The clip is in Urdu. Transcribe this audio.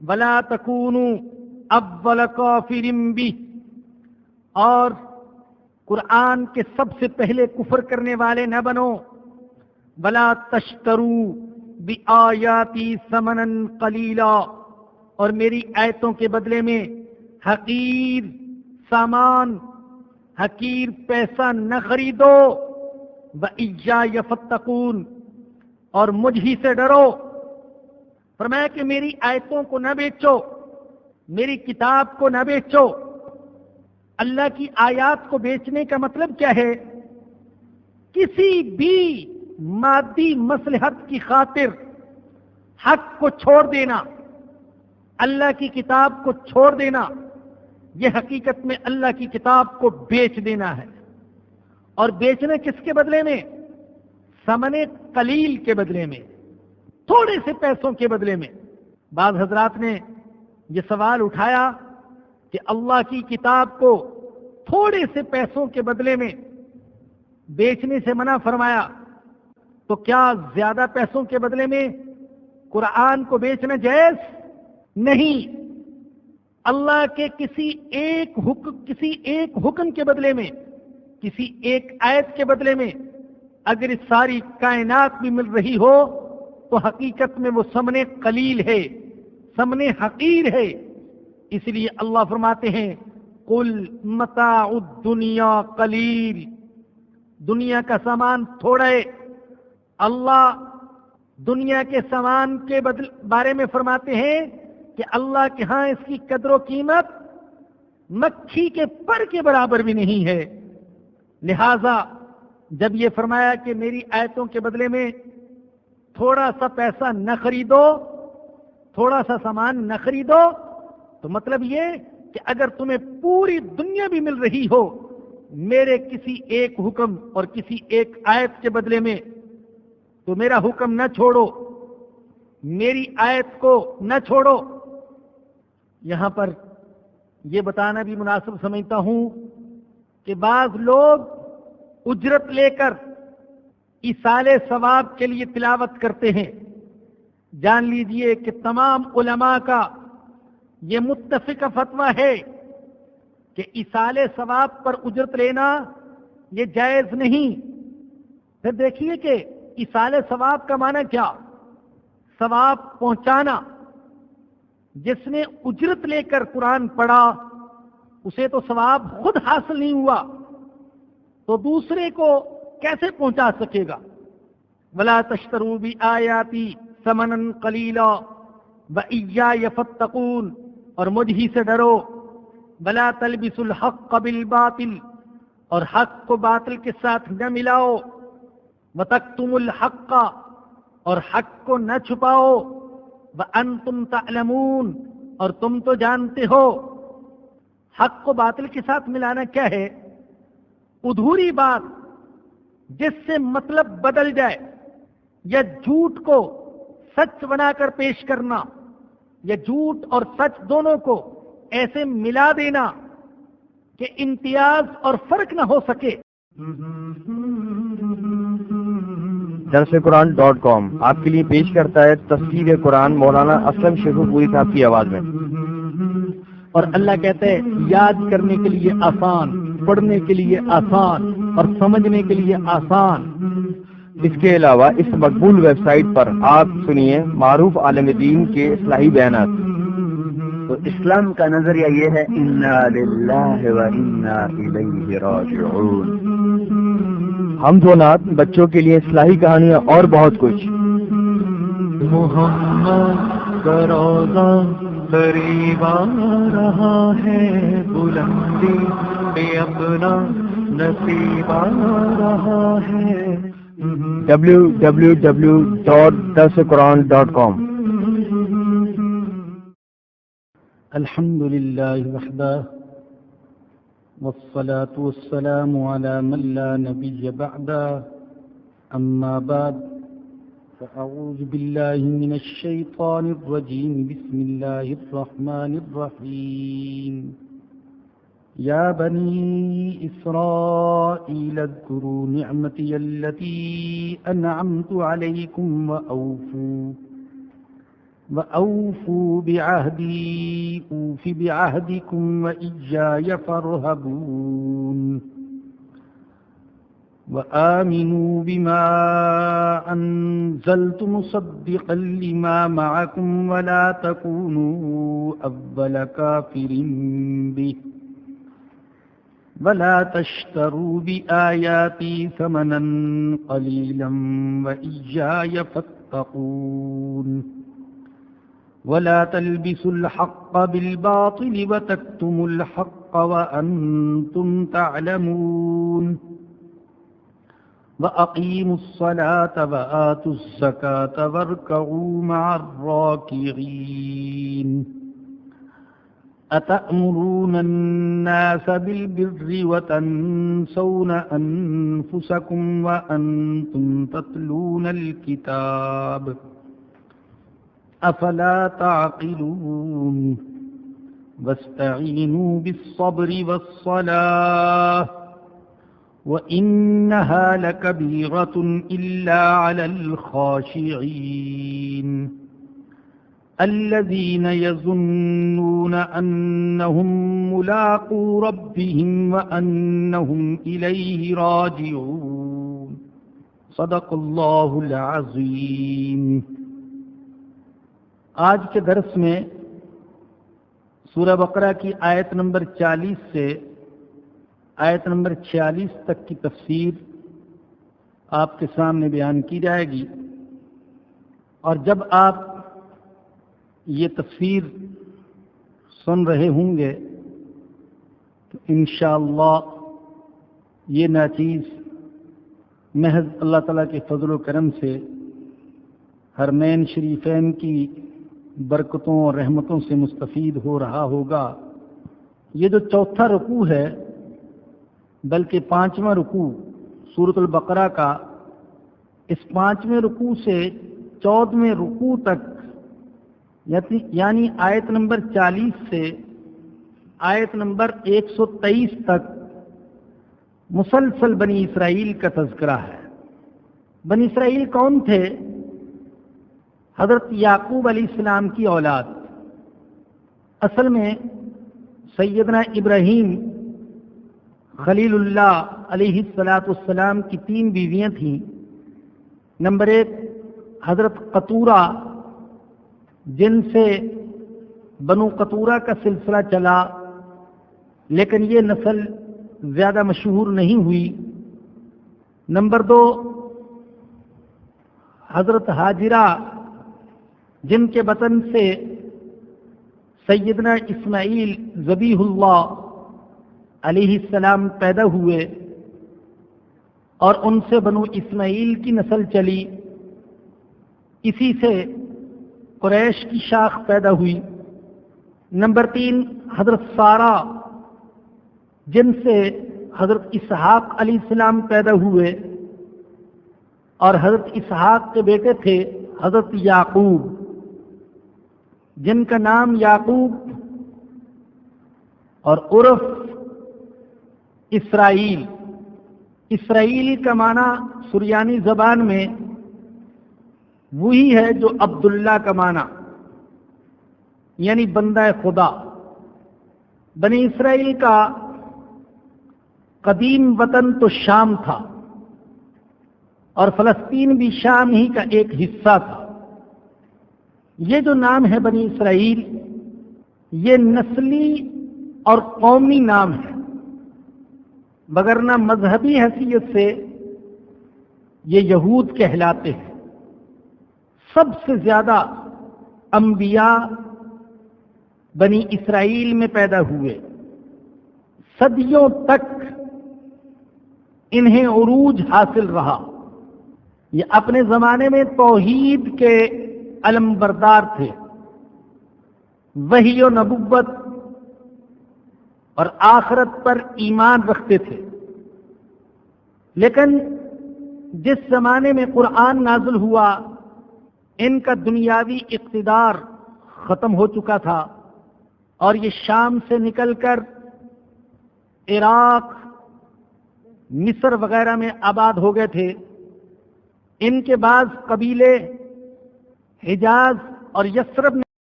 ولا تکونوا اول کافر بہ، اور قرآن کے سب سے پہلے کفر کرنے والے نہ بنو. ولا تشتروا بآیاتی ثمنا قلیلا، اور میری آیتوں کے بدلے میں حقیر سامان، حقیر پیسہ نہ خریدو. وإیایا فاتقون، اور مجھ ہی سے ڈرو. فرمایا کہ میری آیتوں کو نہ بیچو، میری کتاب کو نہ بیچو. اللہ کی آیات کو بیچنے کا مطلب کیا ہے؟ کسی بھی مادی مصلحت کی خاطر حق کو چھوڑ دینا، اللہ کی کتاب کو چھوڑ دینا، یہ حقیقت میں اللہ کی کتاب کو بیچ دینا ہے. اور بیچنا کس کے بدلے میں؟ ثمن قلیل کے بدلے میں، تھوڑے سے پیسوں کے بدلے میں. بعض حضرات نے یہ سوال اٹھایا کہ اللہ کی کتاب کو تھوڑے سے پیسوں کے بدلے میں بیچنے سے منع فرمایا، تو کیا زیادہ پیسوں کے بدلے میں قرآن کو بیچنا جائز؟ نہیں. اللہ کے کسی ایک حکم کے بدلے میں، کسی ایک آیت کے بدلے میں اگر اس ساری کائنات بھی مل رہی ہو تو حقیقت میں وہ ثمن قلیل ہے، ثمن حقیر ہے. اس لیے اللہ فرماتے ہیں قل متاع الدنیا قلیل، دنیا کا سامان تھوڑا ہے. اللہ دنیا کے سامان کے بارے میں فرماتے ہیں کہ اللہ کے ہاں اس کی قدر و قیمت مکھی کے پر کے برابر بھی نہیں ہے. لہذا جب یہ فرمایا کہ میری آیتوں کے بدلے میں تھوڑا سا پیسہ نہ خریدو، تھوڑا سا سامان نہ خریدو، تو مطلب یہ کہ اگر تمہیں پوری دنیا بھی مل رہی ہو میرے کسی ایک حکم اور کسی ایک آیت کے بدلے میں، تو میرا حکم نہ چھوڑو، میری آیت کو نہ چھوڑو. یہاں پر یہ بتانا بھی مناسب سمجھتا ہوں کہ بعض لوگ اجرت لے کر ایصال ثواب کے لیے تلاوت کرتے ہیں. جان لیجئے کہ تمام علماء کا یہ متفق فتویٰ ہے کہ ایصال ثواب پر اجرت لینا یہ جائز نہیں. پھر دیکھیے کہ ایصال ثواب کا معنی کیا؟ ثواب پہنچانا. جس نے اجرت لے کر قرآن پڑھا اسے تو ثواب خود حاصل نہیں ہوا، تو دوسرے کو کیسے پہنچا سکے گا؟ ولا تشتروا بآیاتی ثمنا قلیلا وإیایا فاتقون، اور مجھ ہی سے ڈرو. ولا تلبسوا الحق بالباطل، اور حق کو باطل کے ساتھ نہ ملاؤ. وتکتموا الحق، اور حق کو نہ چھپاؤ. وانتم تعلمون، اور تم تو جانتے ہو. حق کو باطل کے ساتھ ملانا کیا ہے؟ ادھوری بات جس سے مطلب بدل جائے، یا جھوٹ کو سچ بنا کر پیش کرنا، یا جھوٹ اور سچ دونوں کو ایسے ملا دینا کہ امتیاز اور فرق نہ ہو سکے. درسقرآن.com آپ کے لیے پیش کرتا ہے تفسیر قرآن مولانا اسلم شیخو پوری صاحب کی آواز میں. اور اللہ کہتے ہیں یاد کرنے کے لیے آسان، پڑھنے کے لیے آسان، اور سمجھنے کے لیے آسان. اس کے علاوہ اس مقبول ویب سائٹ پر آپ سنیے معروف عالم دین کے اصلاحی بیانات. تو اسلام کا نظریہ یہ ہے انا للہ و انا الیہ راجعون. حمد و نعت، بچوں کے لیے اصلاحی کہانیاں اور بہت کچھ. محمد کا روضہ قریب آ رہا ہے، بلندی پہ اپنا نصیب آ رہا ہے. www.darsequran.com. الحمد لله وحده والصلاة والسلام على من لا نبي بعده. أما بعد فأعوذ بالله من الشيطان الرجيم. بسم الله الرحمن الرحيم. يا بني إسرائيل اذكروا نعمتي التي أنعمت عليكم وأوفوا بعهدي أوف بعهدكم وإياي فارهبون وآمنوا بما أنزلت مصدقا لما معكم ولا تكونوا أول كافر به ولا تشتروا بآياتي ثمنا قليلا وإياي فاتقون ولا تلبسوا الحق بالباطل وتكتموا الحق وأنتم تعلمون وأقيموا الصلاة وآتوا الزكاة واركعوا مع الراكعين أتأمرون الناس بالبر وتنسون أنفسكم وأنتم تتلون الكتاب أفلا تعقلون واستعينوا بالصبر والصلاة وإنها لكبيرة إلا على الخاشعين الذين يظنون أنهم ملاقو ربهم وأنهم إليه راجعون صدق اللہ العظیم۔ آج کے درس میں سورہ بقرہ کی آیت نمبر 40 سے آیت نمبر 46 تک کی تفسیر آپ کے سامنے بیان کی جائے گی، اور جب آپ یہ تفسیر سن رہے ہوں گے تو انشاءاللہ یہ ناچیز محض اللہ تعالیٰ کے فضل و کرم سے حرمین شریفین کی برکتوں اور رحمتوں سے مستفید ہو رہا ہوگا۔ یہ جو چوتھا رکوع ہے، بلکہ 5واں رکوع سورۃ البقرہ کا، اس 5ویں رکوع سے 14ویں رکوع تک، یعنی آیت نمبر 40 سے آیت نمبر 123 تک مسلسل بنی اسرائیل کا تذکرہ ہے۔ بنی اسرائیل کون تھے؟ حضرت یعقوب علیہ السلام کی اولاد۔ اصل میں سیدنا ابراہیم خلیل اللہ علیہ السلام کی 3 بیویاں تھیں۔ نمبر 1 حضرت قطورہ، جن سے بنو قطورہ کا سلسلہ چلا، لیکن یہ نسل زیادہ مشہور نہیں ہوئی۔ نمبر 2 حضرت ہاجرہ، جن کے بطن سے سیدنا اسماعیل ذبیح اللہ علیہ السلام پیدا ہوئے، اور ان سے بنو اسماعیل کی نسل چلی، اسی سے قریش کی شاخ پیدا ہوئی۔ نمبر 3 حضرت سارہ، جن سے حضرت اسحاق علیہ السلام پیدا ہوئے، اور حضرت اسحاق کے بیٹے تھے حضرت یعقوب، جن کا نام یعقوب اور عرف اسرائیل۔ اسرائیل کا معنی سریانی زبان میں وہی ہے جو عبداللہ کا معنی، یعنی بندہ خدا۔ بنی اسرائیل کا قدیم وطن تو شام تھا، اور فلسطین بھی شام ہی کا ایک حصہ تھا۔ یہ جو نام ہے بنی اسرائیل، یہ نسلی اور قومی نام ہے، مگرنہ مذہبی حیثیت سے یہ یہود کہلاتے ہیں۔ سب سے زیادہ انبیاء بنی اسرائیل میں پیدا ہوئے، صدیوں تک انہیں عروج حاصل رہا۔ یہ اپنے زمانے میں توحید کے علمبردار تھے، وحی و نبوت اور آخرت پر ایمان رکھتے تھے، لیکن جس زمانے میں قرآن نازل ہوا، ان کا دنیاوی اقتدار ختم ہو چکا تھا، اور یہ شام سے نکل کر عراق، مصر وغیرہ میں آباد ہو گئے تھے۔ ان کے بعض قبیلے حجاز اور یسرب